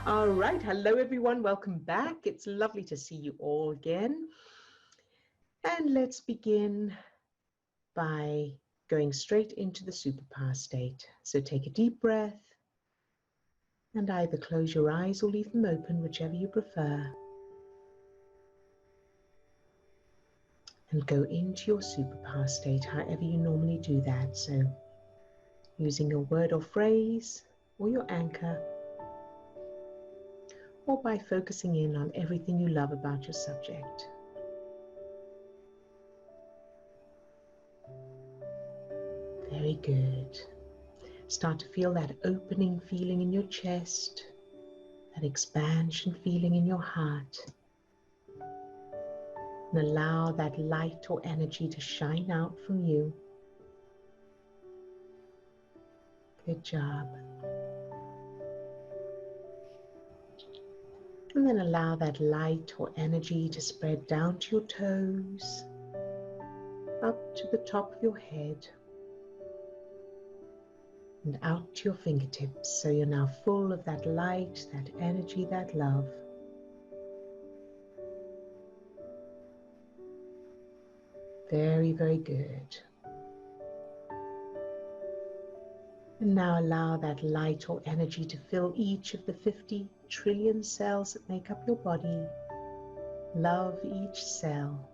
All right. Hello, everyone. Welcome back. It's lovely to see you all again. And let's begin by going straight into the superpower state. So take a deep breath and either close your eyes or leave them open, whichever you prefer. And go into your superpower state, however you normally do that. So using your word or phrase or your anchor, or by focusing in on everything you love about your subject. Very good. Start to feel that opening feeling in your chest, that expansion feeling in your heart. And allow that light or energy to shine out from you. Good job. And then allow that light or energy to spread down to your toes, up to the top of your head, and out to your fingertips. So you're now full of that light, that energy, that love. Very, very good. And now allow that light or energy to fill each of the 50 trillion cells that make up your body. Love each cell,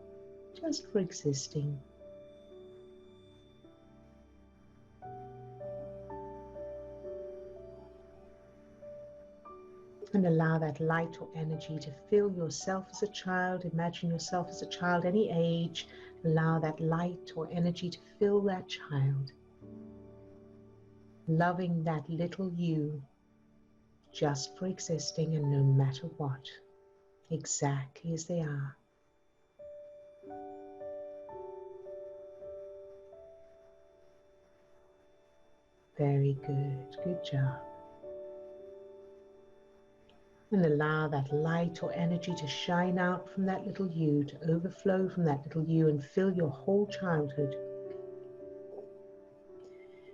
just for existing. And allow that light or energy to fill yourself as a child. Imagine yourself as a child, any age. Allow that light or energy to fill that child. Loving that little you, just for existing and no matter what, exactly as they are. Very good, good job. And allow that light or energy to shine out from that little you, to overflow from that little you and fill your whole childhood.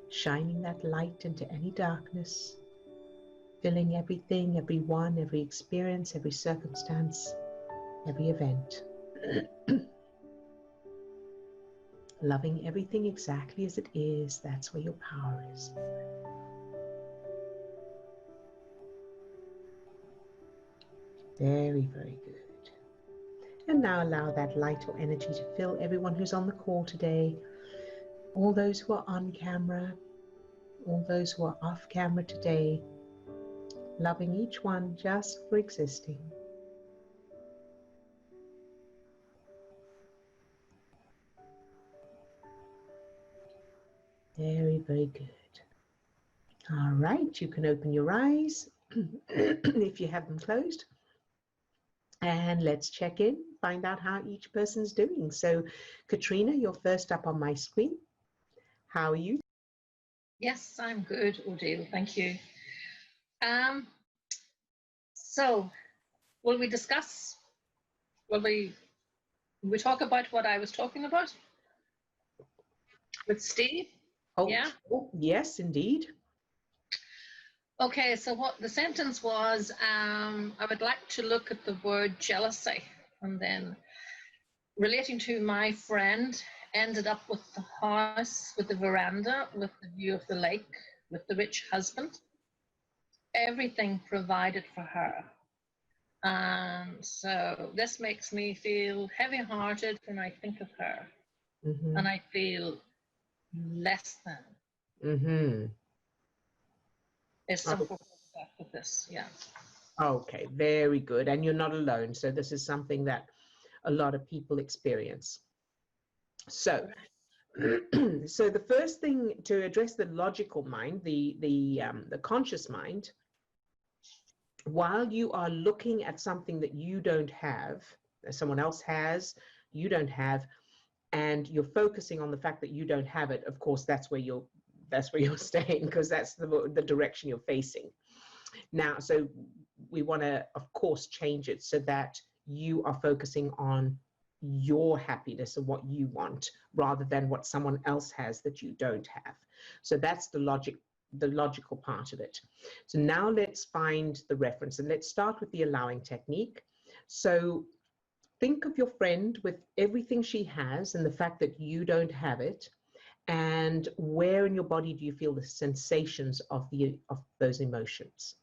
Shining that light into any darkness, filling everything, everyone, every experience, every circumstance, every event. Loving everything exactly as it is, that's where your power is. Very, very good. And now allow that light or energy to fill everyone who's on the call today, all those who are on camera, all those who are off camera today, loving each one just for existing. Very, very good. All right, you can open your eyes if you have them closed. And let's check in, find out how each person's doing. So, Katrina, you're first up on my screen. How are you? Yes, I'm good, Odille. Thank you. So, will we discuss? Will we talk about what I was talking about with Steve? Oh, yeah. Yes, indeed. Okay, so what the sentence was, I would like to look at the word jealousy, and then relating to my friend, ended up with the house, with the veranda, with the view of the lake, with the rich husband, everything provided for her. And so this makes me feel heavy-hearted when I think of her, and I feel less than. It's simple with this, yeah. Okay, very good. And you're not alone. So this is something that a lot of people experience. So, so the first thing to address the logical mind, the conscious mind, while you are looking at something that you don't have, that someone else has, you don't have, and you're focusing on the fact that you don't have it, of course, that's where you're staying, because that's the direction you're facing. Now, so we want to, of course, change it so that you are focusing on your happiness and what you want rather than what someone else has that you don't have. So that's the logic the logical part of it. So now let's find the reference, and let's start with the allowing technique. So think of your friend with everything she has and the fact that you don't have it, and where in your body do you feel the sensations of those emotions?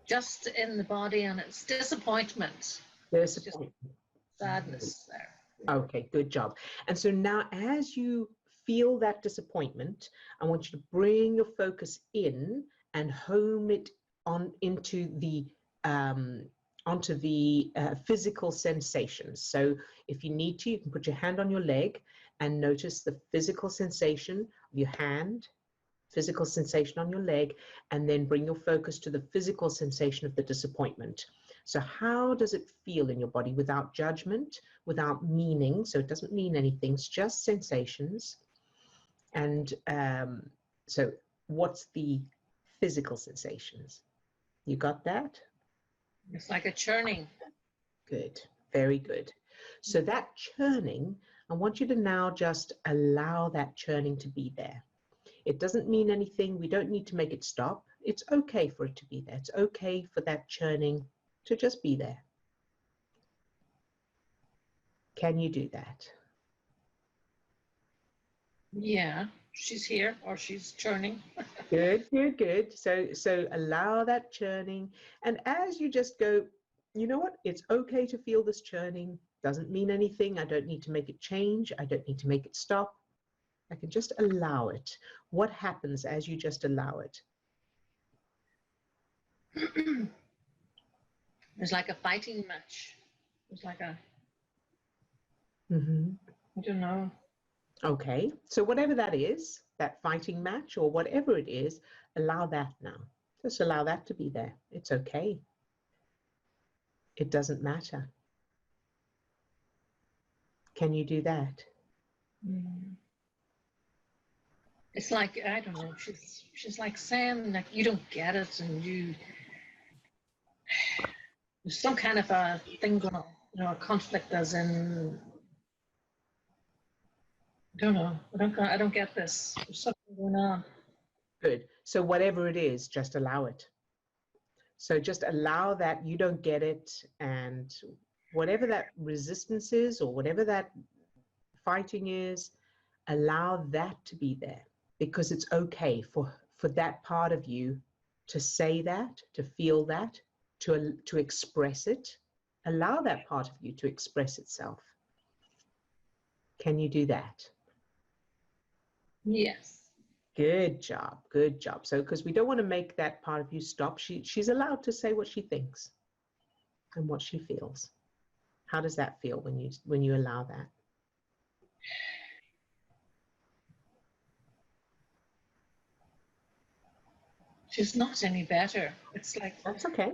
Just in the body, and it's disappointment. Disappointment. Sadness there. Okay, good job. And so now as you feel that disappointment, I want you to bring your focus in and home it onto the physical sensations. So if you need to, you can put your hand on your leg and notice the physical sensation of your hand, physical sensation on your leg, and then bring your focus to the physical sensation of the disappointment. So how does it feel in your body without judgment, without meaning? So it doesn't mean anything, it's just sensations. And so what's the physical sensations? You got that? It's like a churning. Good, very good. So that churning, I want you to now just allow that churning to be there. It doesn't mean anything. We don't need to make it stop. It's okay for it to be there. It's okay for that churning to just be there. Can you do that? Yeah, she's here, or she's churning. Good, good, good. So allow that churning. And as you just go, you know what? It's okay to feel this churning. Doesn't mean anything. I don't need to make it change. I don't need to make it stop. I can just allow it. What happens as you just allow it? It's like a fighting match. It's like a, Mm-hmm. I don't know. Okay, so whatever that is, that fighting match or whatever it is, allow that now. Just allow that to be there. It's okay. It doesn't matter. Can you do that? Mm. It's like, I don't know, she's like saying like you don't get it, and there's some kind of a thing going on, a conflict, as in, I don't know, I don't get this. There's something going on. Good. So whatever it is, just allow it. So just allow that you don't get it, and whatever that resistance is or whatever that fighting is, allow that to be there, because it's okay for that part of you to say that, to feel that, to express it. Allow that part of you to express itself. Can you do that? Yes. Good job, good job. So because we don't want to make that part of you stop, she's allowed to say what she thinks and what she feels. How does that feel when you allow that? She's not any better. It's like, That's okay.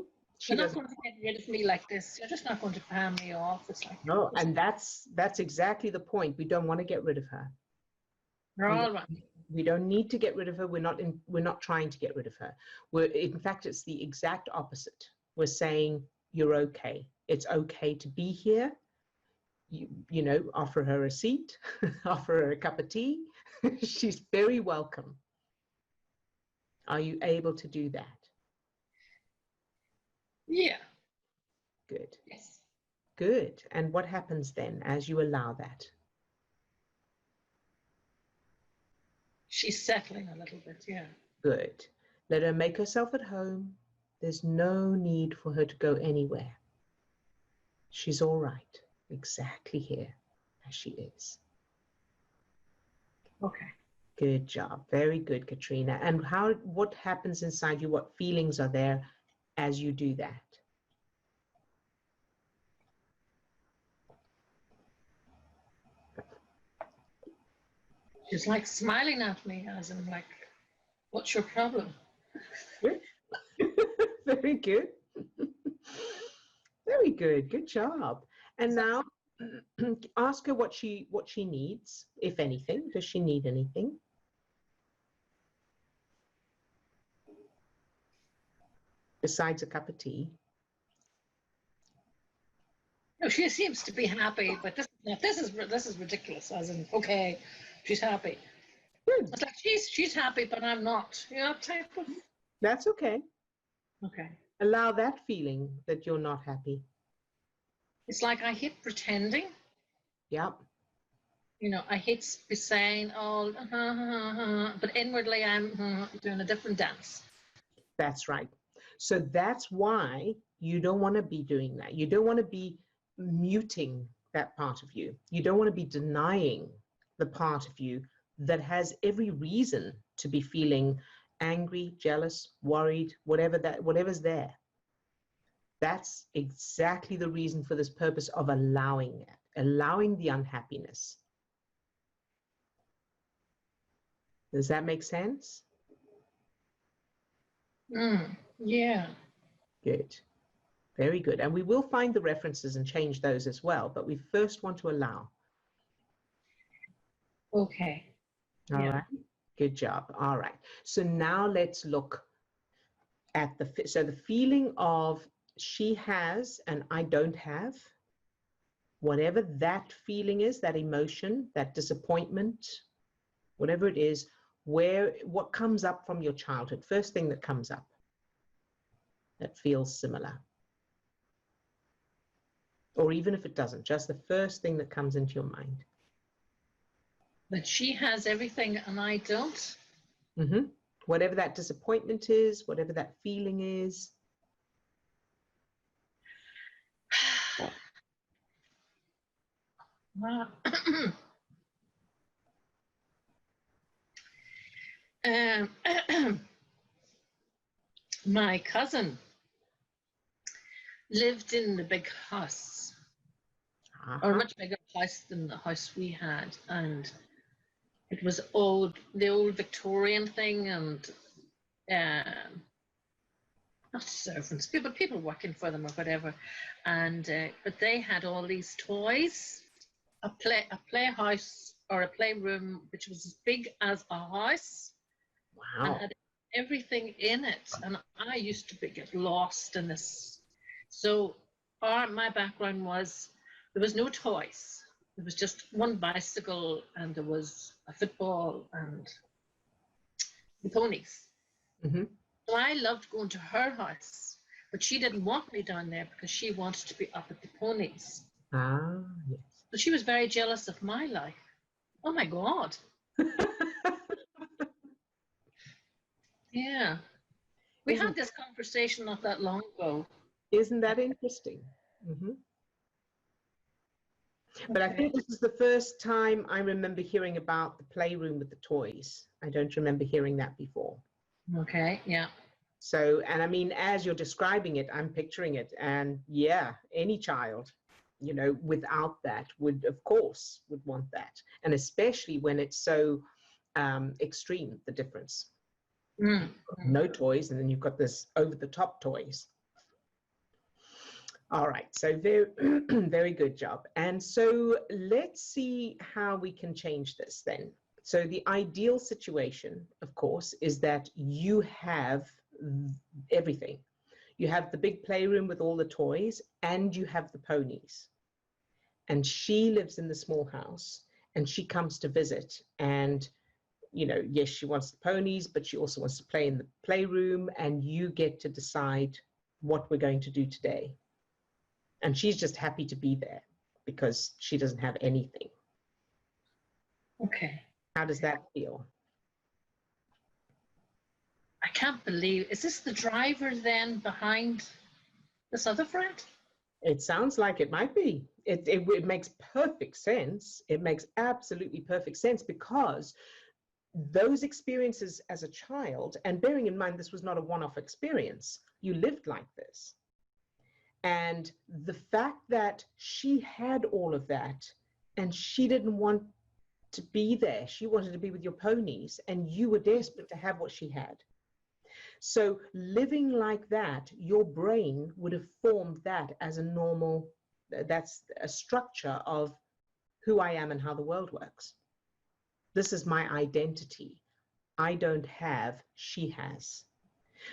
you're not going to get rid of me like this. You're just not going to palm me off. It's like, no, and that's exactly the point. We don't want to get rid of her. we're all right. We don't need to get rid of her. We're not trying to get rid of her. In fact, it's the exact opposite. We're saying you're okay. It's okay to be here. You know, offer her a seat, offer her a cup of tea. She's very welcome. Are you able to do that? Yeah. Good. Yes. Good. And what happens then as you allow that? She's settling a little bit, yeah. Good. Let her make herself at home. There's no need for her to go anywhere. She's all right, exactly here as she is. Okay. Good job. Very good, Katrina. And what happens inside you? What feelings are there as you do that? She's like smiling at me, as in like, what's your problem? Good. Very good. Very good. Good job. And now ask her what she needs, if anything. Does she need anything? Besides a cup of tea? No, she seems to be happy, but this is Now, this is ridiculous. As in, okay, she's happy. Good. It's like she's happy, but I'm not. You know, type of. That's okay. Okay. Allow that feeling that you're not happy. It's like I hate pretending. Yep. You know, I hate saying, oh, but inwardly I'm doing a different dance. That's right. So that's why you don't want to be doing that. You don't want to be muting that part of you. You don't want to be denying the part of you that has every reason to be feeling angry, jealous, worried, whatever's there. That's exactly the reason for this purpose of allowing it, allowing the unhappiness. Does that make sense? Yeah. Good. Very good. And we will find the references and change those as well, but we first want to allow. Okay. All right. Good job. All right. So now let's look at the feeling of she has and I don't have, whatever that feeling is, that emotion, that disappointment, whatever it is, what comes up from your childhood, first thing that comes up that feels similar. Or even if it doesn't, just the first thing that comes into your mind. That she has everything and I don't. Mm-hmm. Whatever that disappointment is, whatever that feeling is. My cousin lived in the big house, or a much bigger house than the house we had, and it was the old Victorian thing, and not servants, people working for them or whatever, and but they had all these toys, a playhouse or a playroom which was as big as a house. Wow. And had everything in it, and I used to get lost in this. So my background was there was no toys. There was just one bicycle, and there was a football and the ponies. Mm-hmm. So I loved going to her house, but she didn't want me down there because she wanted to be up at the ponies. Ah, yes. So she was very jealous of my life. Oh my God. Yeah. We had this conversation not that long ago. Isn't that interesting? Mm-hmm. But I think this is the first time I remember hearing about the playroom with the toys. I don't remember hearing that before. Okay, yeah. So, and I mean, as you're describing it, I'm picturing it. And yeah, any child, you know, without that would, of course, would want that. And especially when it's so extreme, the difference. No toys, and then you've got this over-the-top toys. All right, so very, very good job. And so let's see how we can change this then. So the ideal situation, of course, is that you have everything. You have the big playroom with all the toys, and you have the ponies. And she lives in the small house, and she comes to visit, and you know, yes, she wants the ponies, but she also wants to play in the playroom, and you get to decide what we're going to do today. And she's just happy to be there because she doesn't have anything. Okay. How does that feel? I can't believe, is this the driver then behind this other friend? It sounds like it might be. It makes perfect sense. It makes absolutely perfect sense because those experiences as a child, and bearing in mind this was not a one-off experience, you lived like this. And the fact that she had all of that and she didn't want to be there, she wanted to be with your ponies, and you were desperate to have what she had. So living like that, your brain would have formed that as a normal, that's a structure of who I am and how the world works. This is my identity. I don't have, she has.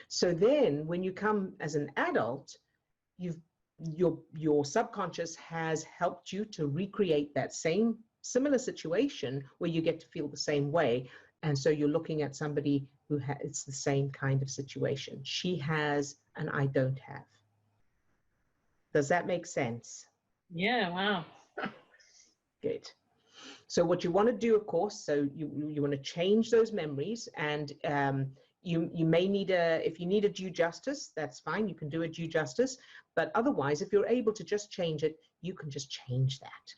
So then when you come as an adult, you've your subconscious has helped you to recreate that same similar situation where you get to feel the same way. And so you're looking at somebody who it's the same kind of situation. She has and I don't have. Does that make sense? Yeah, wow. Good. So what you want to do, of course, so you want to change those memories, and you may need if you need a due justice, that's fine. You can do a due justice, but otherwise, if you're able to just change it, you can just change that.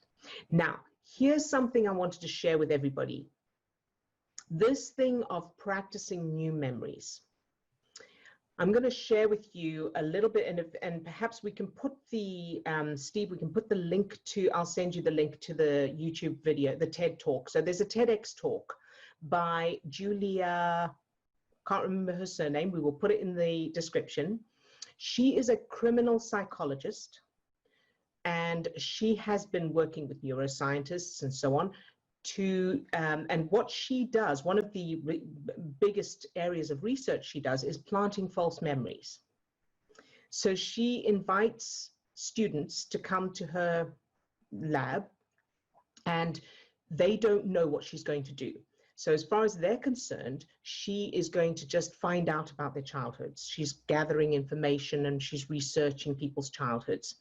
Now, here's something I wanted to share with everybody. This thing of practicing new memories. I'm going to share with you a little bit, and perhaps we can put the, Steve, we can put the link to, I'll send you the link to the YouTube video, the TED talk. So there's a TEDx talk by Julia, can't remember her surname, we will put it in the description. She is a criminal psychologist, and she has been working with neuroscientists and so on and what she does, one of the biggest areas of research she does is planting false memories. So she invites students to come to her lab, and they don't know what she's going to do. So as far as they're concerned, she is going to just find out about their childhoods. She's gathering information and she's researching people's childhoods.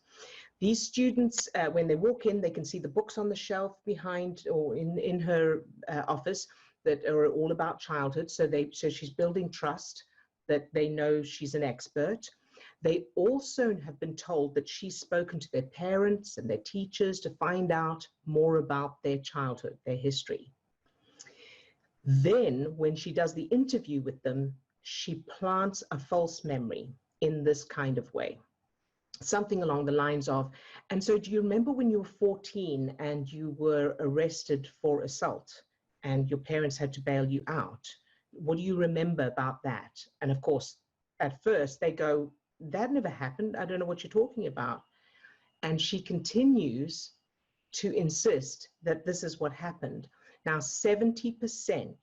These students, when they walk in, they can see the books on the shelf behind or in her office that are all about childhood. So she's building trust that they know she's an expert. They also have been told that she's spoken to their parents and their teachers to find out more about their childhood, their history. Then when she does the interview with them, she plants a false memory in this kind of way. Something along the lines of, and so do you remember when you were 14 and you were arrested for assault and your parents had to bail you out? What do you remember about that? And of course, at first they go, that never happened. I don't know what you're talking about. And she continues to insist that this is what happened. Now, 70%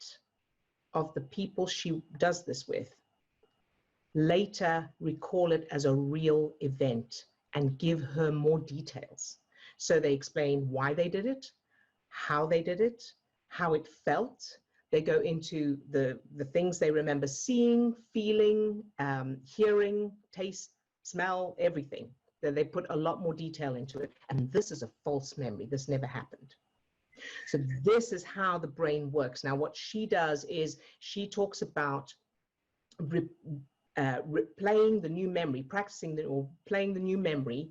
of the people she does this with later recall it as a real event and give her more details. So they explain why they did it, how they did it, how it felt. They go into the things they remember seeing, feeling, hearing, taste, smell, everything. They put a lot more detail into it. And this is a false memory. This never happened. So this is how the brain works. Now, what she does is she talks about playing the new memory, practicing or playing the new memory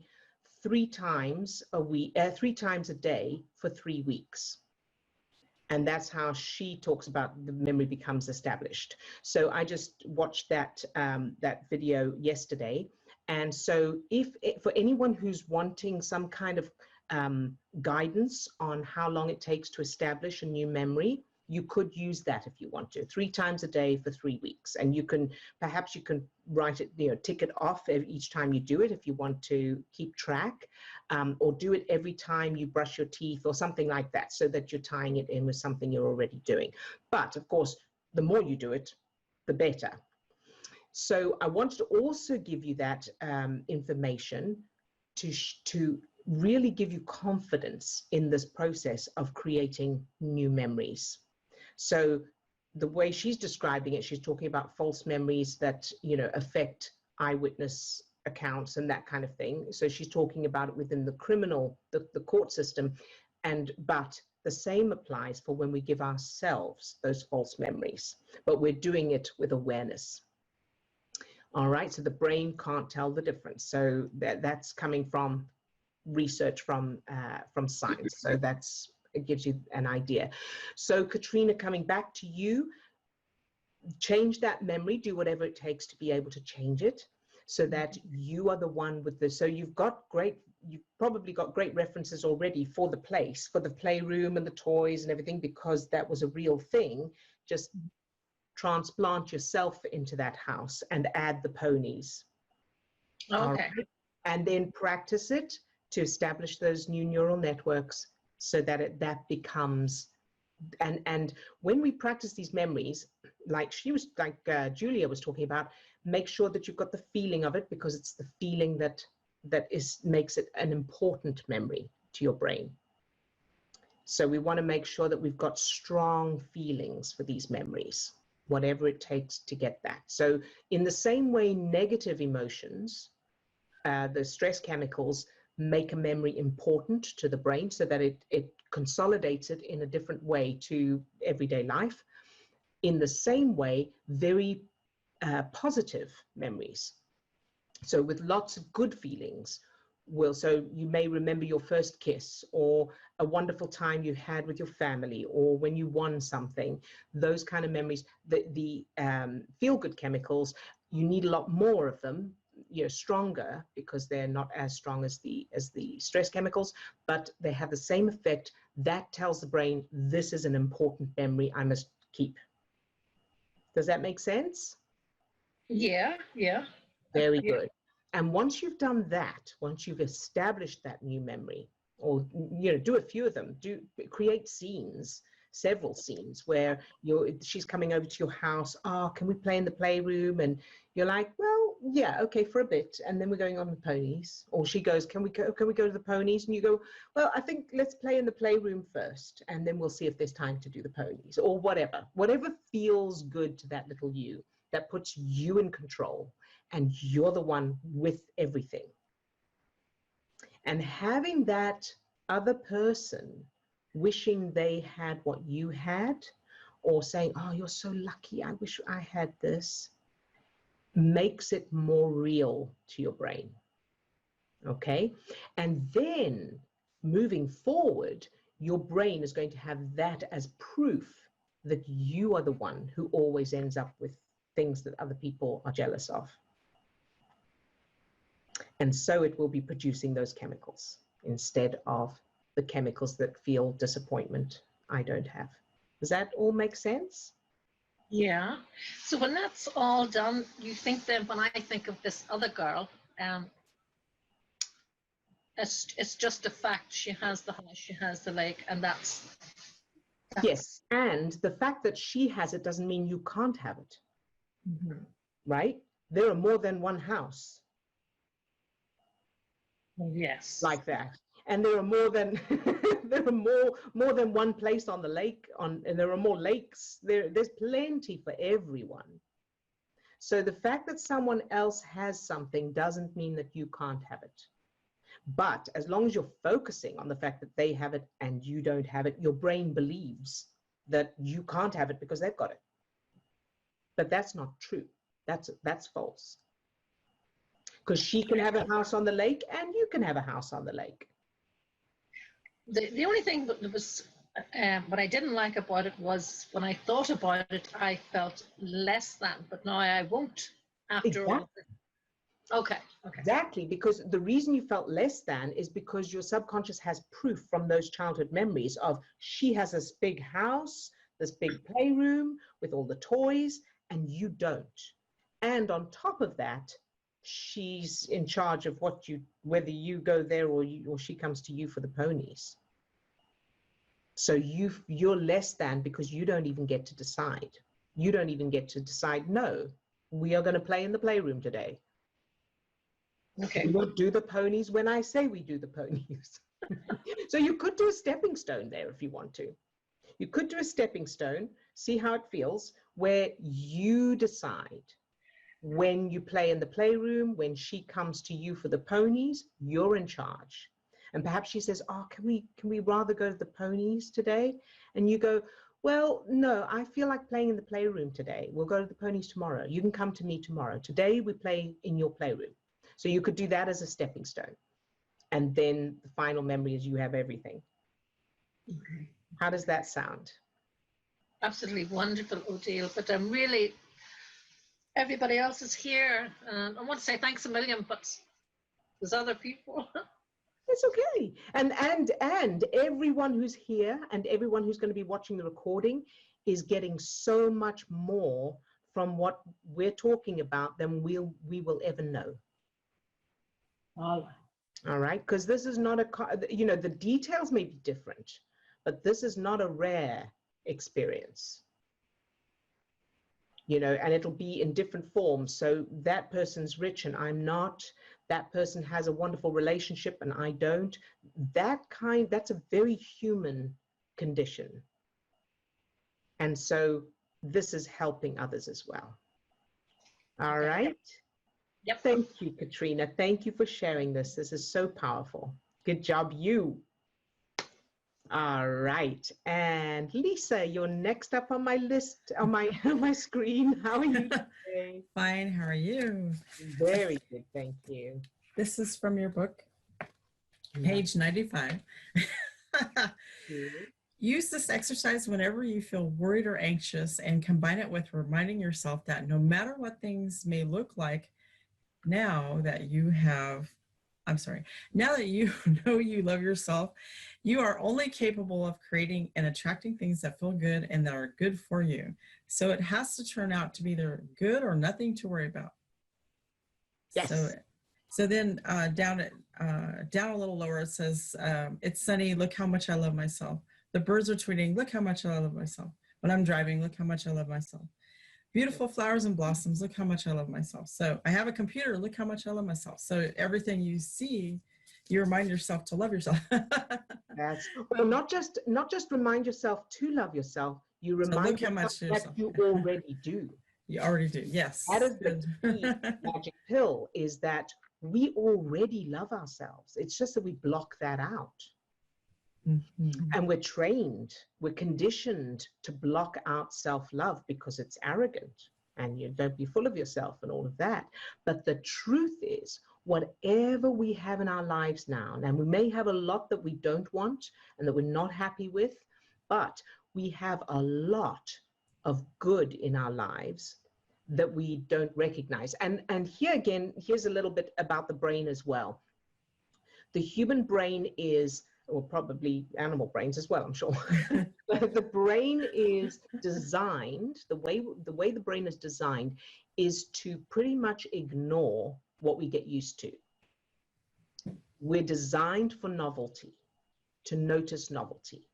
3 times a week, 3 times a day for 3 weeks. And that's how she talks about the memory becomes established. So I just watched that video yesterday. And so for anyone who's wanting some kind of guidance on how long it takes to establish a new memory, you could use that if you want to, 3 times a day for 3 weeks. And perhaps you can write it, tick it off each time you do it if you want to keep track, or do it every time you brush your teeth or something like that, so that you're tying it in with something you're already doing. But of course, the more you do it, the better. So I wanted to also give you that information to really give you confidence in this process of creating new memories. So the way she's describing it, she's talking about false memories that, affect eyewitness accounts and that kind of thing. So she's talking about it within the the court system. But the same applies for when we give ourselves those false memories, but we're doing it with awareness. All right, so the brain can't tell the difference. So that's coming from research from science. So it gives you an idea. So Katrina, coming back to you, change that memory, do whatever it takes to be able to change it so that you are the one with so you've probably got great references already for the place, for the playroom and the toys and everything, because that was a real thing. Just transplant yourself into that house and add the ponies. Okay. Right? And then practice it to establish those new neural networks so that that becomes, and when we practice these memories, like Julia was talking about, make sure that you've got the feeling of it, because it's the feeling that that makes it an important memory to your brain. So we want to make sure that we've got strong feelings for these memories, whatever it takes to get that. So in the same way, negative emotions, the stress chemicals, make a memory important to the brain so that it consolidates it in a different way to everyday life. In the same way, very positive memories, so with lots of good feelings, so you may remember your first kiss, or a wonderful time you had with your family, or when you won something. Those kind of memories, the feel-good chemicals, you need a lot more of them, stronger, because they're not as strong as the stress chemicals, but they have the same effect. That tells the brain, this is an important memory I must keep. Does that make sense? Yeah. Very good. And once you've done that, once you've established that new memory, or do a few of them, create scenes, several scenes where she's coming over to your house. Can we play in the playroom? And you're like, well, yeah, okay, for a bit, and then we're going on the ponies. Or she goes, can we go to the ponies? And you go, well, I think let's play in the playroom first, and then we'll see if there's time to do the ponies, or whatever feels good to that little you, that puts you in control, and you're the one with everything. And having that other person wishing they had what you had, or saying, oh, you're so lucky, I wish I had this, makes it more real to your brain. Okay? And then moving forward, your brain is going to have that as proof that you are the one who always ends up with things that other people are jealous of. And so it will be producing those chemicals instead of the chemicals that feel disappointment, I don't have. Does that all make sense? Yeah. So when that's all done, you think then, when I think of this other girl, it's just a fact. She has the house, she has the lake, and that's yes. And the fact that she has it doesn't mean you can't have it. Mm-hmm. Right? There are more than one house. Yes. Like that. And there are more than there are more than one place on the lake, and there are more lakes. There's plenty for everyone. So the fact that someone else has something doesn't mean that you can't have it. But as long as you're focusing on the fact that they have it and you don't have it, your brain believes that you can't have it because they've got it. But that's not true. That's false. Because she can have a house on the lake and you can have a house on the lake. The only thing that was what I didn't like about it was, when I thought about it, I felt less than, but now I won't after all. Okay. Exactly, because the reason you felt less than is because your subconscious has proof from those childhood memories of, she has this big house, this big playroom with all the toys, and you don't. And on top of that, she's in charge of whether you go there or she comes to you for the ponies. So you're less than because you don't even get to decide. You don't even get to decide, no, we are going to play in the playroom today. Okay. We won't do the ponies when I say we do the ponies. So you could do a stepping stone there if you want to. You could do a stepping stone, see how it feels, where you decide when you play in the playroom, when she comes to you for the ponies, you're in charge. And perhaps she says, oh, can we rather go to the ponies today? And you go, well, no, I feel like playing in the playroom today. We'll go to the ponies tomorrow. You can come to me tomorrow. Today we play in your playroom. So you could do that as a stepping stone. And then the final memory is you have everything. Okay. How does that sound? Absolutely wonderful, Odille. But I'm really, everybody else is here. I want to say thanks a million, but there's other people. It's okay. And everyone who's here and everyone who's going to be watching the recording is getting so much more from what we're talking about than we will ever know. All right. Because this is not the details may be different, but this is not a rare experience. And it'll be in different forms. So that person's rich and I'm not. that person has a wonderful relationship and I don't. That's a very human condition. And so this is helping others as well. All right. Yep. Thank you, Katrina. Thank you for sharing this. This is so powerful. Good job, you. All right. And Lisa, you're next up on my list, on my screen. How are you today? Fine. How are you? Very good. Thank you. This is from your book, page 95. Use this exercise whenever you feel worried or anxious and combine it with reminding yourself that no matter what things may look like, now that you know you love yourself, you are only capable of creating and attracting things that feel good and that are good for you. So it has to turn out to be either good or nothing to worry about. Yes. So then down a little lower, it says, it's sunny, look how much I love myself. The birds are tweeting, look how much I love myself. When I'm driving, look how much I love myself. Beautiful flowers and blossoms, look how much I love myself. So I have a computer, look how much I love myself. So everything you see, you remind yourself to love yourself. That's, well, not just remind yourself to love yourself, you remind yourself that you already do. You already do, yes. That is the key magic pill, is that we already love ourselves. It's just that we block that out. Mm-hmm. And we're conditioned to block out self-love because it's arrogant and you don't be full of yourself and all of that. But the truth is, whatever we have in our lives now, and we may have a lot that we don't want and that we're not happy with, but we have a lot of good in our lives that we don't recognize. And here again, here's a little bit about the brain as well. The human brain is, or probably animal brains as well, I'm sure. But the brain is designed, the way the brain is designed is to pretty much ignore what we get used to. We're designed for novelty, to notice novelty.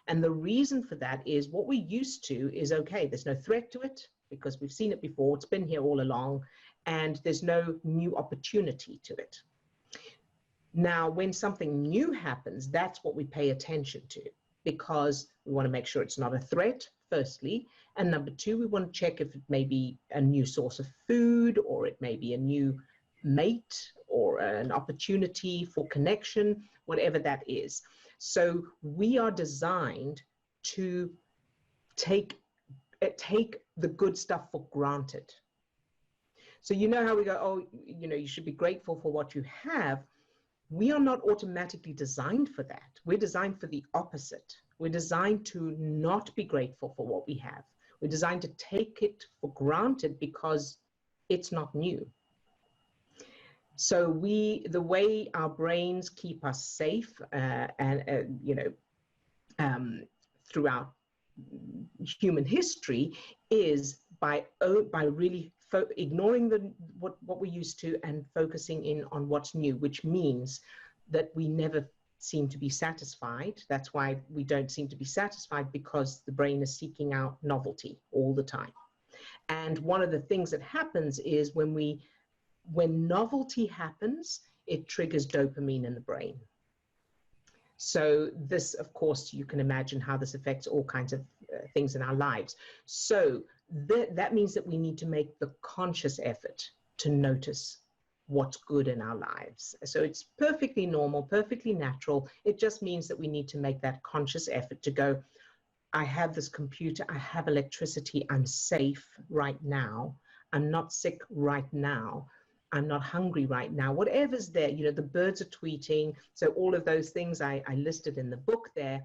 And the reason for that is what we're used to is, okay, there's no threat to it because we've seen it before, it's been here all along, and there's no new opportunity to it. Now, when something new happens, that's what we pay attention to, because we want to make sure it's not a threat, firstly. And number two, we want to check if it may be a new source of food, or it may be a new mate, or an opportunity for connection, whatever that is. So we are designed to take the good stuff for granted. So you know how we go, oh, you should be grateful for what you have. We are not automatically designed for that. We're designed for the opposite. We're designed to not be grateful for what we have. We're designed to take it for granted because it's not new. So the way our brains keep us safe, throughout human history, is by really ignoring what we're used to and focusing in on what's new, which means that we never seem to be satisfied. That's why we don't seem to be satisfied, because the brain is seeking out novelty all the time. And one of the things that happens is when novelty happens, it triggers dopamine in the brain. So this, of course, you can imagine how this affects all kinds of things in our lives. So that means that we need to make the conscious effort to notice what's good in our lives. So it's perfectly normal, perfectly natural. It just means that we need to make that conscious effort to go, I have this computer, I have electricity, I'm safe right now, I'm not sick right now, I'm not hungry right now, whatever's there, the birds are tweeting. So all of those things I listed in the book there.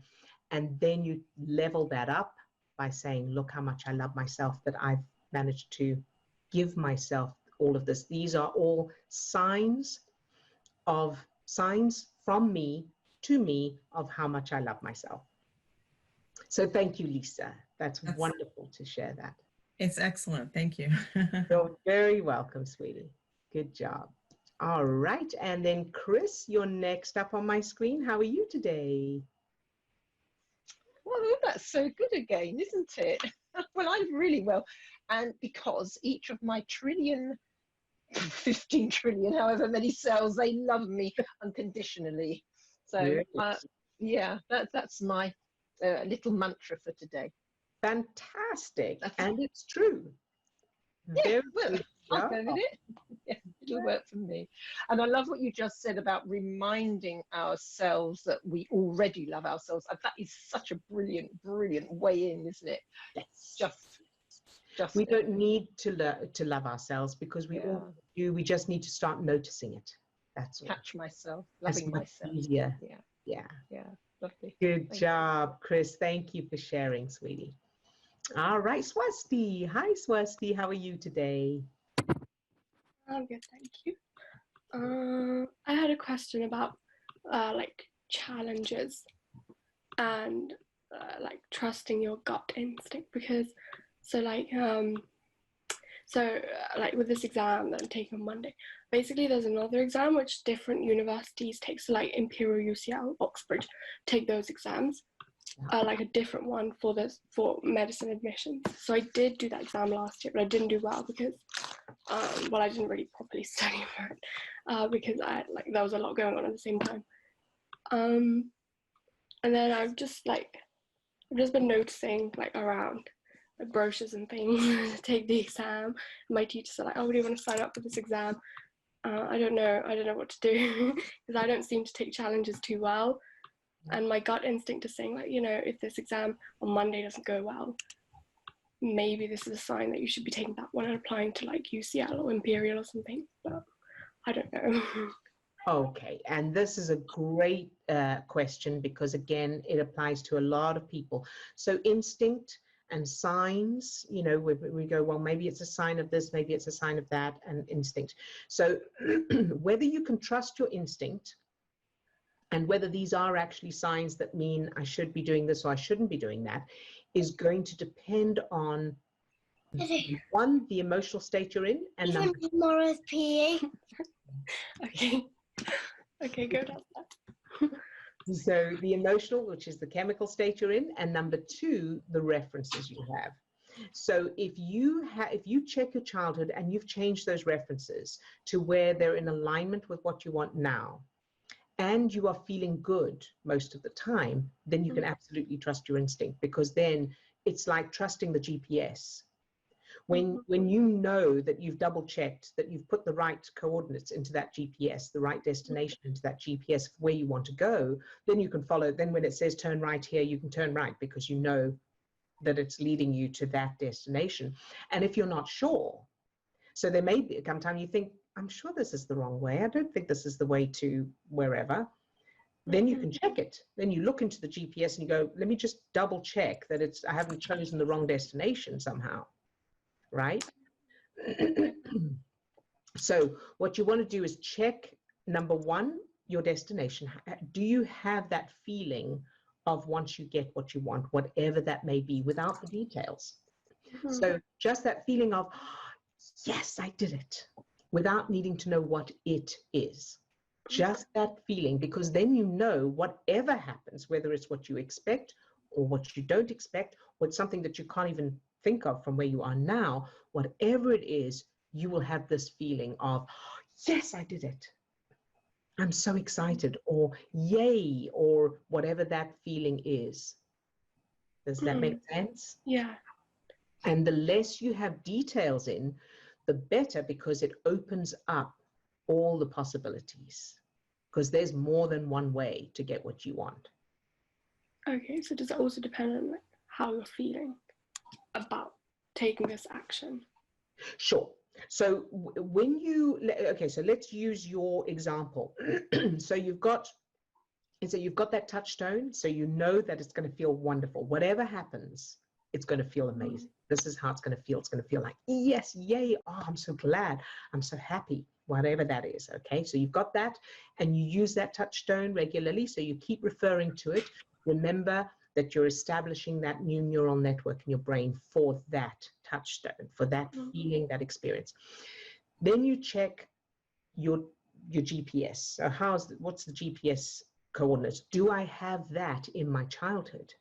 And then you level that up by saying, look how much I love myself, that I've managed to give myself all of this. These are all signs from me to me of how much I love myself. So thank you, Lisa. That's wonderful to share that. It's excellent. Thank you. You're very welcome, sweetie. Good job. All right. And then Chris, you're next up on my screen. How are you today? Well, that's so good again, isn't it? Well, I'm really well. And because each of my trillion 15 trillion, however many cells, they love me unconditionally. So yeah, that's my little mantra for today. Fantastic. And it's true. Yeah, Very well, good I'll job. go with it. Yeah, it'll work for me. And I love what you just said about reminding ourselves that we already love ourselves. And that is such a brilliant, brilliant way in, isn't it? Yes. Just we don't need to love ourselves, because we Yeah. all do. We just need to start noticing it. That's all. Catch myself, That's loving much myself. easier. Yeah, Yeah. lovely. Good Thank job, Chris. Thank you for sharing, sweetie. All right, Swasti. Hi, Swasti. How are you today? I'm good, thank you. I had a question about like challenges and like trusting your gut instinct, because like with this exam that I'm taking on Monday, basically there's another exam which different universities take. So like Imperial, UCL, Oxford take those exams, like a different one for medicine admissions. So I did do that exam last year, but I didn't do well because I didn't really properly study for it, because there was a lot going on at the same time. And then I've just been noticing like around brochures and things to take the exam. My teachers are like, "Oh, do you want to sign up for this exam?" I don't know what to do because I don't seem to take challenges too well. And my gut instinct is saying, like, if this exam on Monday doesn't go well, maybe this is a sign that you should be taking that one and applying to like UCL or Imperial or something. But I don't know. Okay, and this is a great question, because again, it applies to a lot of people. So instinct and signs, we go, well, maybe it's a sign of this, maybe it's a sign of that, and instinct. So whether you can trust your instinct and whether these are actually signs that mean I should be doing this or I shouldn't be doing that is going to depend on, one, the emotional state you're in, and number tomorrow's PE. Okay, go down that. So the emotional, which is the chemical state you're in, and number two, the references you have. So if you check your childhood and you've changed those references to where they're in alignment with what you want now, and you are feeling good most of the time, then you can absolutely trust your instinct, because then it's like trusting the GPS. When you know that you've double checked, that you've put the right coordinates into that GPS, the right destination into that GPS of where you want to go, then you can follow. Then when it says turn right here, you can turn right because you know that it's leading you to that destination. And if you're not sure, so there may be come time you think, I'm sure this is the wrong way. I don't think this is the way to wherever. Then you can check it. Then you look into the GPS and you go, let me just double check that I haven't chosen the wrong destination somehow. Right? So what you want to do is check, number one, your destination. Do you have that feeling of once you get what you want, whatever that may be, without the details? So just that feeling of, yes, I did it, without needing to know what it is. Just that feeling, because then you know whatever happens, whether it's what you expect or what you don't expect, or it's something that you can't even think of from where you are now, whatever it is, you will have this feeling of, yes, I did it. I'm so excited, or yay, or whatever that feeling is. Does that make sense? Yeah. And the less you have details in, the better, because it opens up all the possibilities, because there's more than one way to get what you want. Okay, so does it also depend on like how you're feeling about taking this action? Sure. So when so let's use your example. So you've got that touchstone, so you know that it's going to feel wonderful. Whatever happens, it's going to feel amazing. This is how it's going to feel. It's going to feel like, yes, yay, oh, I'm so glad, I'm so happy, whatever that is. Okay, so you've got that, and you use that touchstone regularly, so you keep referring to it. Remember that you're establishing that new neural network in your brain for that touchstone, for that feeling, that experience. Then you check your GPS. So what's the GPS coordinates? Do I have that in my childhood?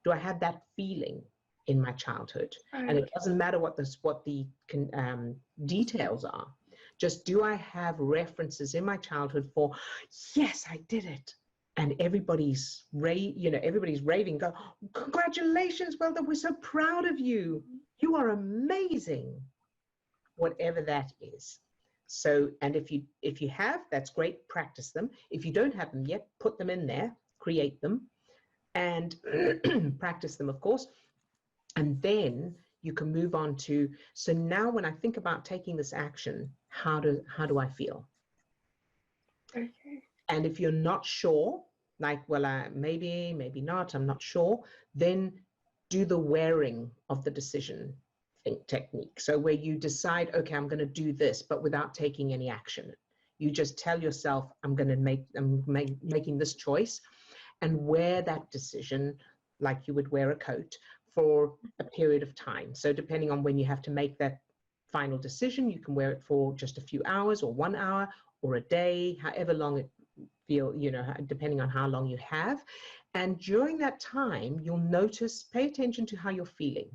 Do I have that feeling in my childhood? And it doesn't matter what the details are. Just, do I have references in my childhood for, yes, I did it? And everybody's raving, go, congratulations, well done, we're so proud of you. You are amazing. Whatever that is. So, and if you have, that's great, practice them. If you don't have them yet, put them in there, create them, and practice them, of course. And then you can move on to, so now when I think about taking this action, how do I feel? Okay. And if you're not sure, like, well, maybe not, I'm not sure, then do the wearing of the decision technique. So where you decide, okay, I'm going to do this, but without taking any action. You just tell yourself, I'm making this choice, and wear that decision like you would wear a coat for a period of time. So depending on when you have to make that final decision, you can wear it for just a few hours or 1 hour or a day, however long it feel, depending on how long you have. And during that time, you'll notice, pay attention to how you're feeling.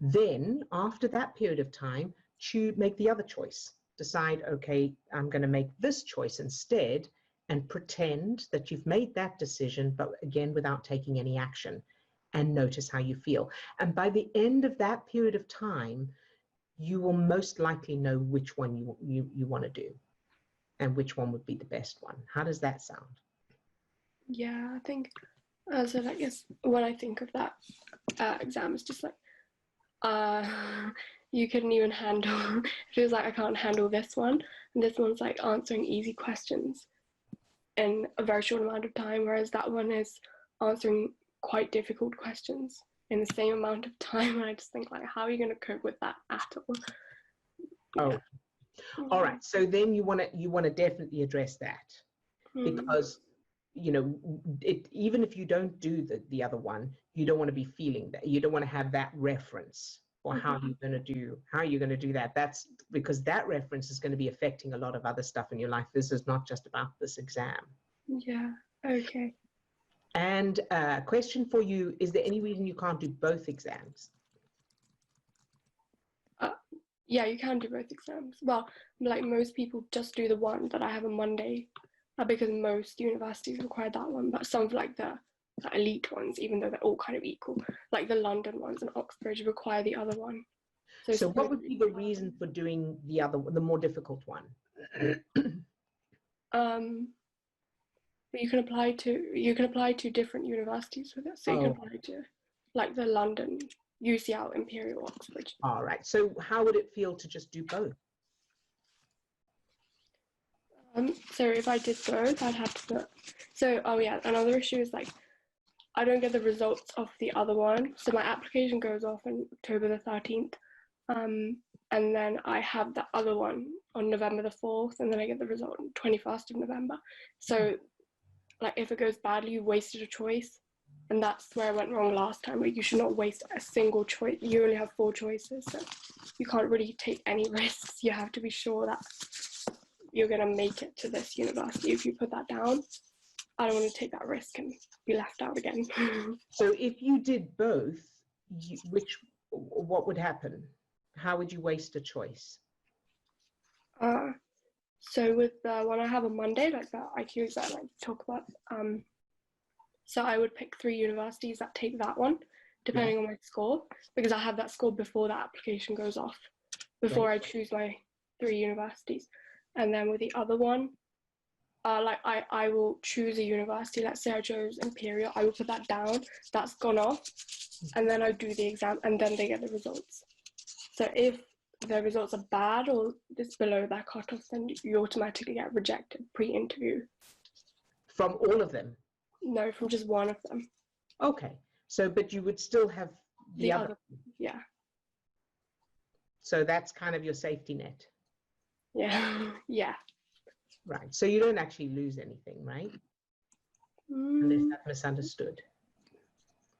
Then after that period of time, make the other choice. Decide, okay, I'm going to make this choice instead, and pretend that you've made that decision, but again, without taking any action, and notice how you feel. And by the end of that period of time, you will most likely know which one you want to do and which one would be the best one. How does that sound? Yeah, I think, so I guess when I think of that exam, it's just like, you couldn't even handle, it feels like I can't handle this one. And this one's like answering easy questions in a very short amount of time, whereas that one is answering quite difficult questions in the same amount of time. And I just think, like, how are you going to cope with that at all? Oh, yeah. All right. So then you want to definitely address that, because even if you don't do the other one, you don't want to be feeling that. You don't want to have that reference for how you're going to do that. That's because that reference is going to be affecting a lot of other stuff in your life. This is not just about this exam. Yeah. Okay. And question for you, is there any reason you can't do both exams? Yeah, you can do both exams. Well, like most people just do the one that I have on Monday, because most universities require that one, but some of like the elite ones, even though they're all kind of equal, like the London ones and Oxbridge require the other one. So what would be the reason for doing the more difficult one? But you can apply to different universities with it. So you can apply to like the London, UCL, Imperial, Oxbridge. All right. So how would it feel to just do both? So if I did both, I'd have to another issue is like I don't get the results of the other one. So my application goes off on October the 13th. And then I have the other one on November the 4th, and then I get the result on 21st of November. So like if it goes badly, you wasted a choice. And that's where I went wrong last time, where you should not waste a single choice. You only have 4 choices, so you can't really take any risks. You have to be sure that you're going to make it to this university. If you put that down, I don't want to take that risk and be left out again. So if you did both, what would happen? How would you waste a choice? So with the one I have on Monday, like the IQs that I like to talk about, so I would pick 3 universities that take that one, depending on my score, because I have that score before the application goes off, before I choose my 3 universities. And then with the other one, I will choose a university. Let's say I chose Imperial. I will put that down. That's gone off. And then I do the exam, and then they get the results. So if the results are bad or it's below that cutoff, then you automatically get rejected pre-interview. From all of them? No, from just one of them. Okay. So, but you would still have the other. Yeah. So that's kind of your safety net. Yeah. Yeah. Right. So you don't actually lose anything, right? Unless that's misunderstood.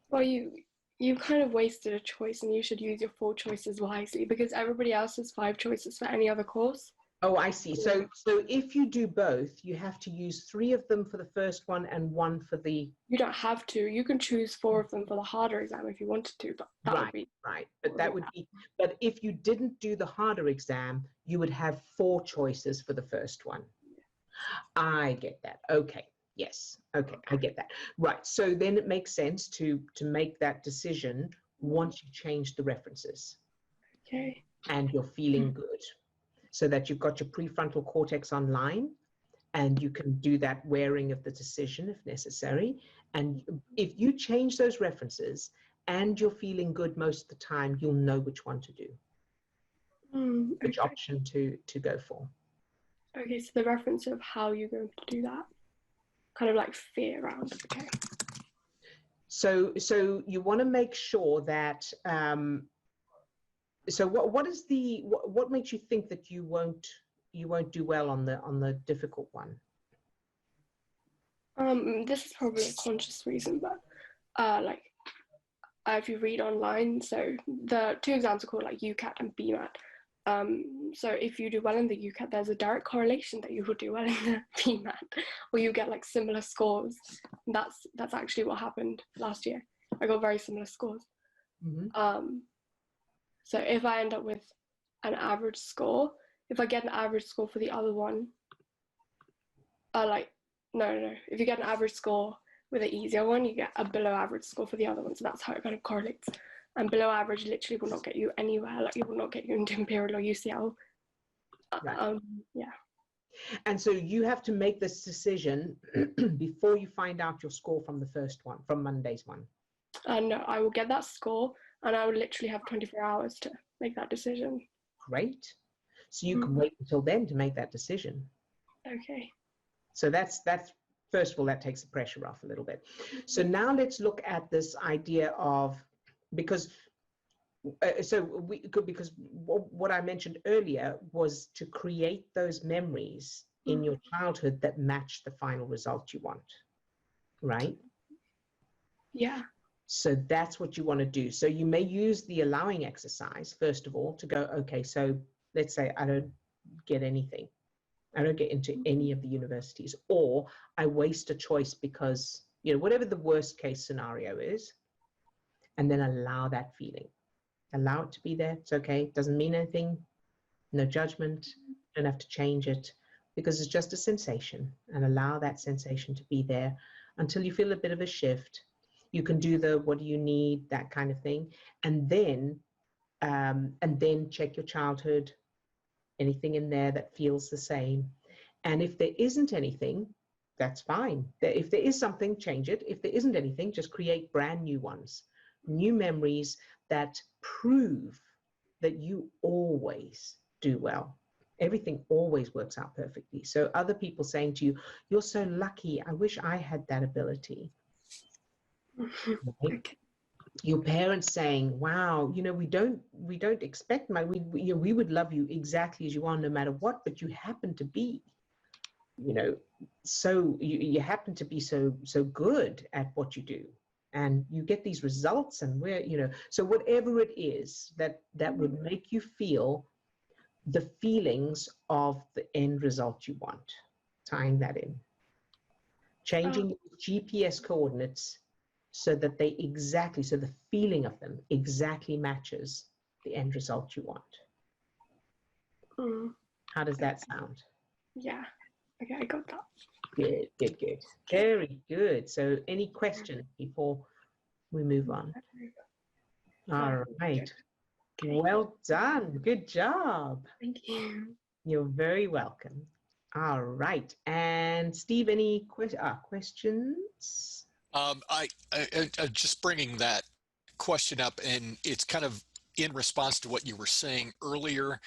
Well, you kind of wasted a choice, and you should use your 4 choices wisely, because everybody else has 5 choices for any other course. Oh, I see. So if you do both, you have to use 3 of them for the first one and 1 for the... You don't have to. You can choose 4 of them for the harder exam if you wanted to, but that would be... Right. But that would be... But if you didn't do the harder exam, you would have 4 choices for the first one. I get that. Okay. Yes. Okay. I get that. Right. So then it makes sense to make that decision once you change the references. Okay. And you're feeling good. So that you've got your prefrontal cortex online and you can do that wearing of the decision if necessary. And if you change those references and you're feeling good most of the time, you'll know which one to do, which option to go for. Okay, so the reference of how you're going to do that, kind of like fear around. Okay. So you want to make sure that, so what makes you think that you won't do well on the difficult one? This is probably a conscious reason, but like if you read online, so the 2 exams are called like UCAT and BMAT. So if you do well in the UCAT, there's a direct correlation that you will do well in the BMAT, or you get like similar scores. And that's actually what happened last year. I got very similar scores. Mm-hmm. So if I end up with an average score, if I get an average score for the other one, no. If you get an average score with an easier one, you get a below average score for the other one. So that's how it kind of correlates. And below average literally will not get you anywhere. Like it will not get you into Imperial or UCL. Right. Yeah. And so you have to make this decision before you find out your score from the first one, from Monday's one. No, I will get that score and I will literally have 24 hours to make that decision. Great. So you can wait until then to make that decision. Okay. So that's first of all, that takes the pressure off a little bit. So now let's look at this idea of, because what I mentioned earlier was to create those memories in your childhood that match the final result you want, right? Yeah. So that's what you want to do. So you may use the allowing exercise, first of all, to go, okay, so let's say I don't get anything. I don't get into any of the universities, or I waste a choice because, whatever the worst case scenario is, and then allow that feeling. Allow it to be there. It's okay. It doesn't mean anything. No judgment. Don't have to change it because it's just a sensation, and allow that sensation to be there until you feel a bit of a shift. You can do the, what do you need, that kind of thing. And then check your childhood, anything in there that feels the same. And if there isn't anything, that's fine. If there is something, change it. If there isn't anything, just create brand new ones, new memories that prove that you always do well. Everything always works out perfectly. So other people saying to you, you're so lucky, I wish I had that ability. Right? Your parents saying, wow, we don't expect we would love you exactly as you are no matter what, but you happen to be, so you happen to be so good at what you do, and you get these results, and so whatever it is that would make you feel the feelings of the end result you want, tying that in, changing GPS coordinates so that so the feeling of them exactly matches the end result you want. How does that sound? Yeah. Okay, I got that. Good. Very good. So any questions before we move on? All right. Okay. Well done. Good job. Thank you. You're very welcome. All right. And Steve, any questions? I just bringing that question up, and it's kind of in response to what you were saying earlier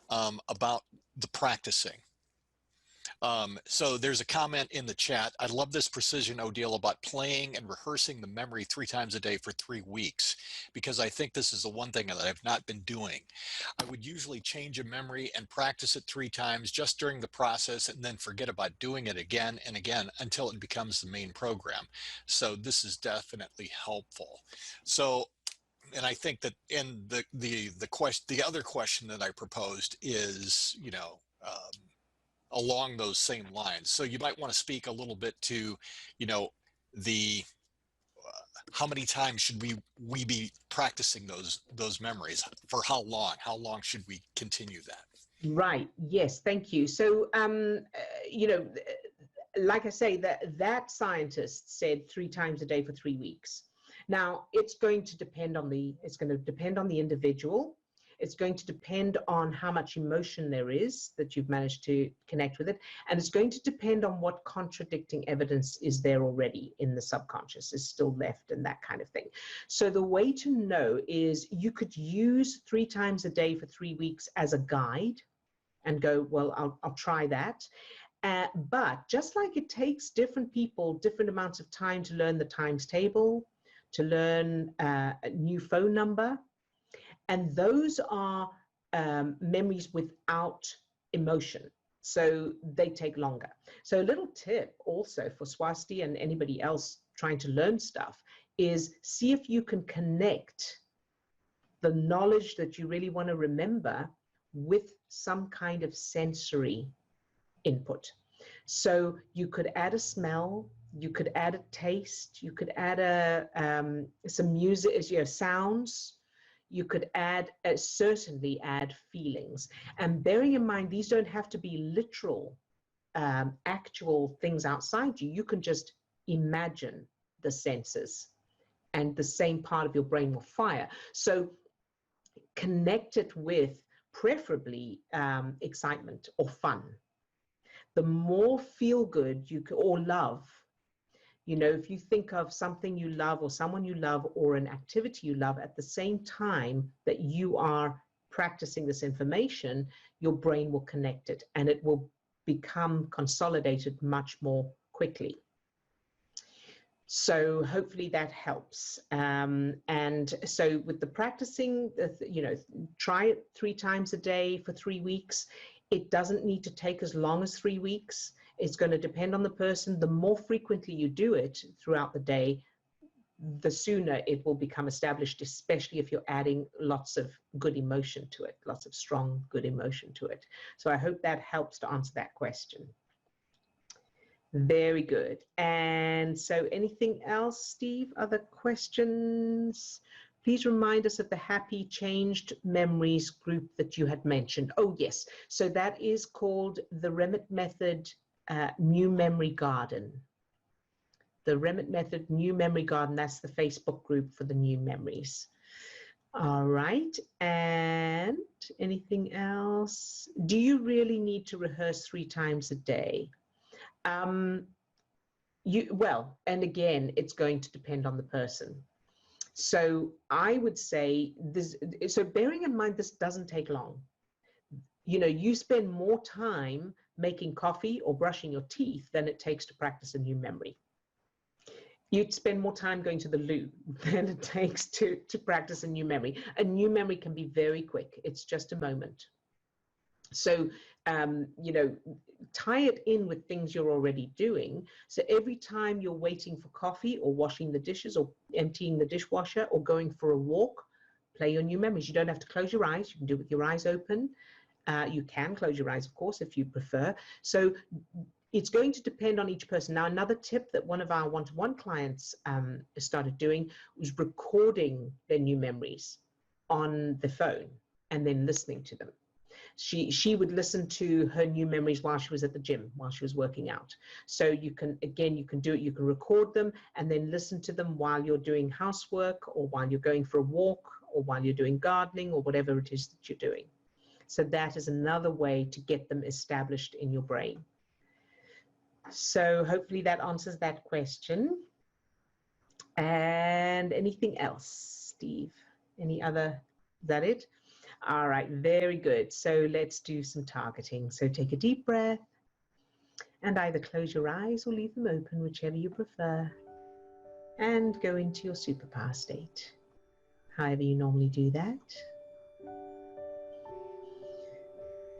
about the practicing. So there's a comment in the chat. I love this precision, Odille, about playing and rehearsing the memory 3 times a day for 3 weeks, because I think this is the one thing that I've not been doing. I would usually change a memory and practice it 3 times just during the process, and then forget about doing it again and again until it becomes the main program. So this is definitely helpful. So, and I think that in the other question that I proposed is, along those same lines. So you might want to speak a little bit to, you know, the how many times should we be practicing those memories? For how long? How long should we continue that? Right. Yes. Thank you. So, you know, like I say, that scientist said 3 times a day for 3 weeks. Now, it's going to depend on the individual. It's going to depend on how much emotion there is that you've managed to connect with it. And it's going to depend on what contradicting evidence is there already in the subconscious, is still left, and that kind of thing. So the way to know is you could use 3 times a day for 3 weeks as a guide and go, well, I'll try that. But just like it takes different people different amounts of time to learn the times table, to learn a new phone number, and those are memories without emotion. So they take longer. So a little tip also for Swasti and anybody else trying to learn stuff is see if you can connect the knowledge that you really want to remember with some kind of sensory input. So you could add a smell, you could add a taste, you could add some music, you know, sounds. You could certainly add feelings. And bearing in mind, these don't have to be literal, actual things outside you. You can just imagine the senses and the same part of your brain will fire. So connect it with preferably excitement or fun. The more feel good or love, you know, if you think of something you love or someone you love or an activity you love at the same time that you are practicing this information, your brain will connect it and it will become consolidated much more quickly. So hopefully that helps. And so with the practicing, you know, try it 3 times a day for 3 weeks. It doesn't need to take as long as 3 weeks. It's going to depend on the person. The more frequently you do it throughout the day, the sooner it will become established, especially if you're adding lots of good emotion to it, lots of strong, good emotion to it. So I hope that helps to answer that question. Very good. And so anything else, Steve? Other questions? Please remind us of the Happy Changed Memories group that you had mentioned. Oh, yes. So that is called the Remit Method New Memory Garden. The Remit Method New Memory Garden, that's the Facebook group for the new memories. All right. And anything else? Do you really need to rehearse 3 times a day? Well, and again, it's going to depend on the person. So I would say this, so bearing in mind, this doesn't take long. You know, you spend more time making coffee or brushing your teeth than it takes to practice a new memory. You'd spend more time going to the loo than it takes to practice a new memory. A new memory can be very quick. It's just a moment. So, you know, tie it in with things you're already doing. So every time you're waiting for coffee or washing the dishes or emptying the dishwasher or going for a walk, play your new memories. You don't have to close your eyes. You can do it with your eyes open. You can close your eyes, of course, if you prefer. So it's going to depend on each person. Now, another tip that one of our one-to-one clients started doing was recording their new memories on the phone and then listening to them. She would listen to her new memories while she was at the gym, while she was working out. So you can, again, you can do it, you can record them and then listen to them while you're doing housework or while you're going for a walk or while you're doing gardening or whatever it is that you're doing. So that is another way to get them established in your brain. So hopefully that answers that question. And anything else, Steve? Any other, is that it? All right, very good. So let's do some targeting. So take a deep breath and either close your eyes or leave them open, whichever you prefer, and go into your superpower state, however you normally do that.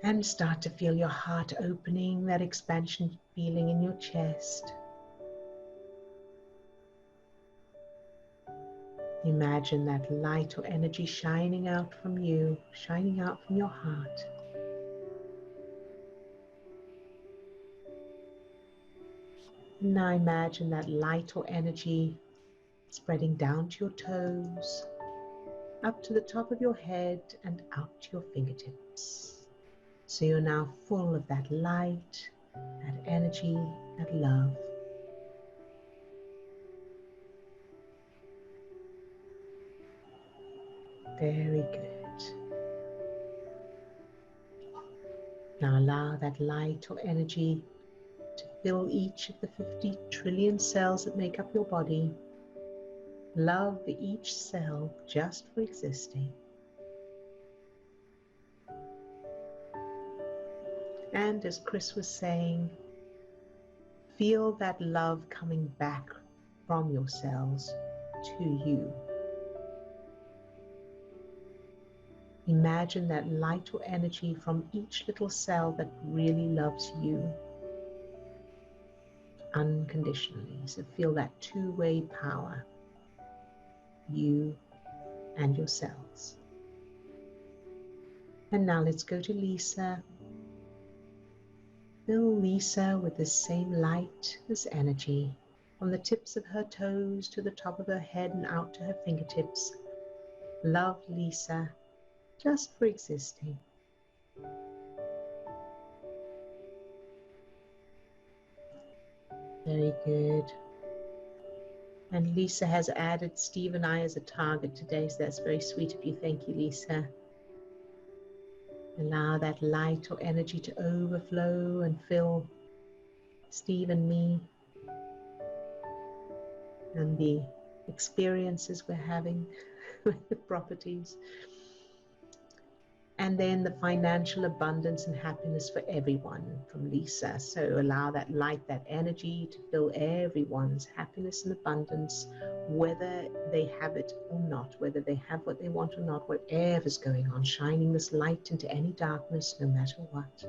And start to feel your heart opening, that expansion feeling in your chest. Imagine that light or energy shining out from you, shining out from your heart. Now imagine that light or energy spreading down to your toes, up to the top of your head and out to your fingertips. So you're now full of that light, that energy, that love. Very good. Now allow that light or energy to fill each of the 50 trillion cells that make up your body. Love each cell just for existing. And as Chris was saying, feel that love coming back from your cells to you. Imagine that light or energy from each little cell that really loves you unconditionally. So feel that two-way power, you and your cells. And now let's go to Lisa. Fill Lisa with the same light, this energy, from the tips of her toes to the top of her head and out to her fingertips. Love Lisa just for existing. Very good. And Lisa has added Steve and I as a target today, so that's very sweet of you. Thank you, Lisa. Allow that light or energy to overflow and fill Steve and me and the experiences we're having with the properties. And then the financial abundance and happiness for everyone from Lisa. So allow that light, that energy to fill everyone's happiness and abundance, whether they have it or not, whether they have what they want or not, whatever's going on, shining this light into any darkness, no matter what.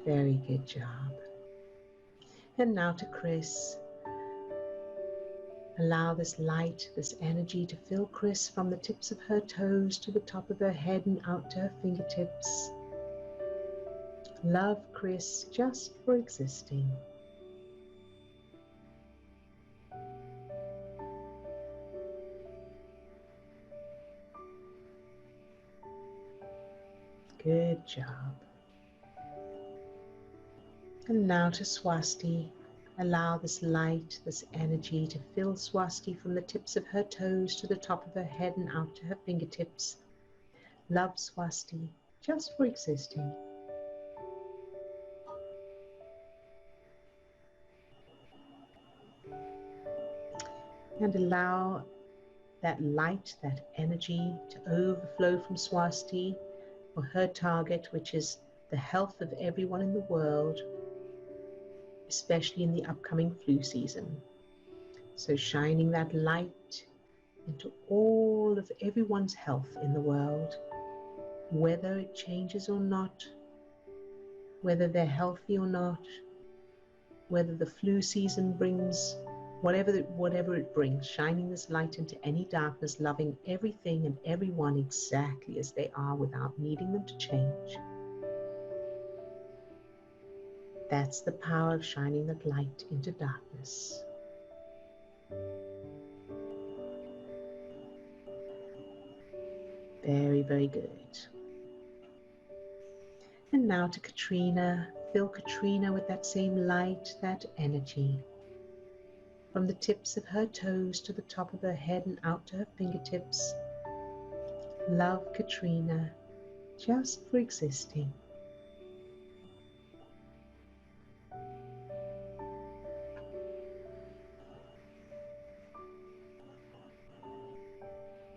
Very good job. And now to Chris. Allow this light, this energy to fill Chris from the tips of her toes to the top of her head and out to her fingertips. Love Chris just for existing. Good job. And now to Swasti. Allow this light, this energy to fill Swasti from the tips of her toes to the top of her head and out to her fingertips. Love Swasti just for existing. And allow that light, that energy to overflow from Swasti for her target, which is the health of everyone in the world, especially in the upcoming flu season. So shining that light into all of everyone's health in the world, whether it changes or not, whether they're healthy or not, whether the flu season brings whatever it brings, shining this light into any darkness, loving everything and everyone exactly as they are without needing them to change. That's the power of shining that light into darkness. Very, very good. And now to Katrina. Fill Katrina with that same light, that energy. From the tips of her toes to the top of her head and out to her fingertips. Love Katrina just for existing.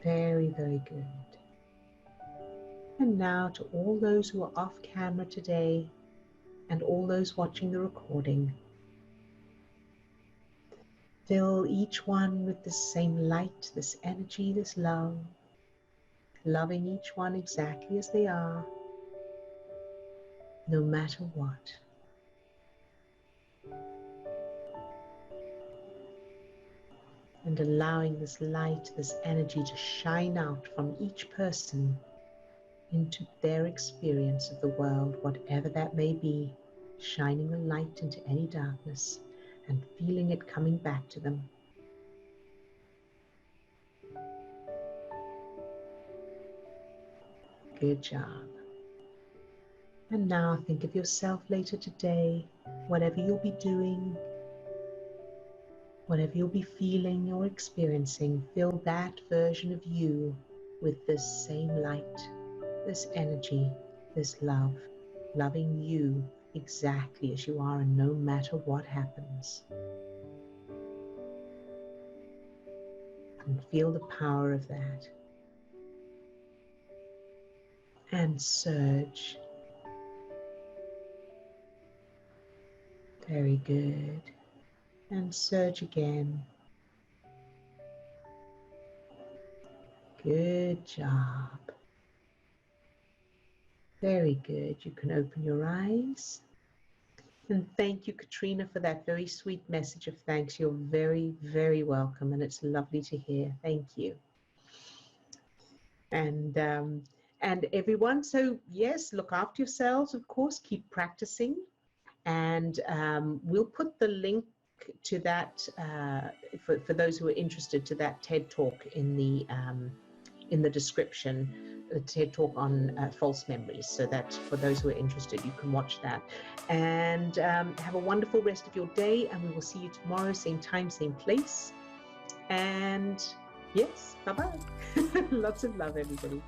Very, very good. And now to all those who are off camera today and all those watching the recording. Fill each one with this same light, this energy, this love, loving each one exactly as they are, no matter what. And allowing this light, this energy to shine out from each person into their experience of the world, whatever that may be, shining a light into any darkness and feeling it coming back to them. Good job. And now think of yourself later today, whatever you'll be doing, whatever you'll be feeling or experiencing, fill that version of you with this same light, this energy, this love, loving you exactly as you are and no matter what happens. And feel the power of that. And surge. Very good. And surge again. Good job. Very good. You can open your eyes. And thank you, Katrina, for that very sweet message of thanks. You're very, very welcome, and it's lovely to hear. Thank you. And everyone, so yes, look after yourselves, of course, keep practicing. And we'll put the link to that, for those who are interested, to that TED Talk in the description, the TED Talk on false memories. So that for those who are interested, you can watch that. And have a wonderful rest of your day, and we will see you tomorrow, same time, same place. And yes, bye-bye. Lots of love, everybody.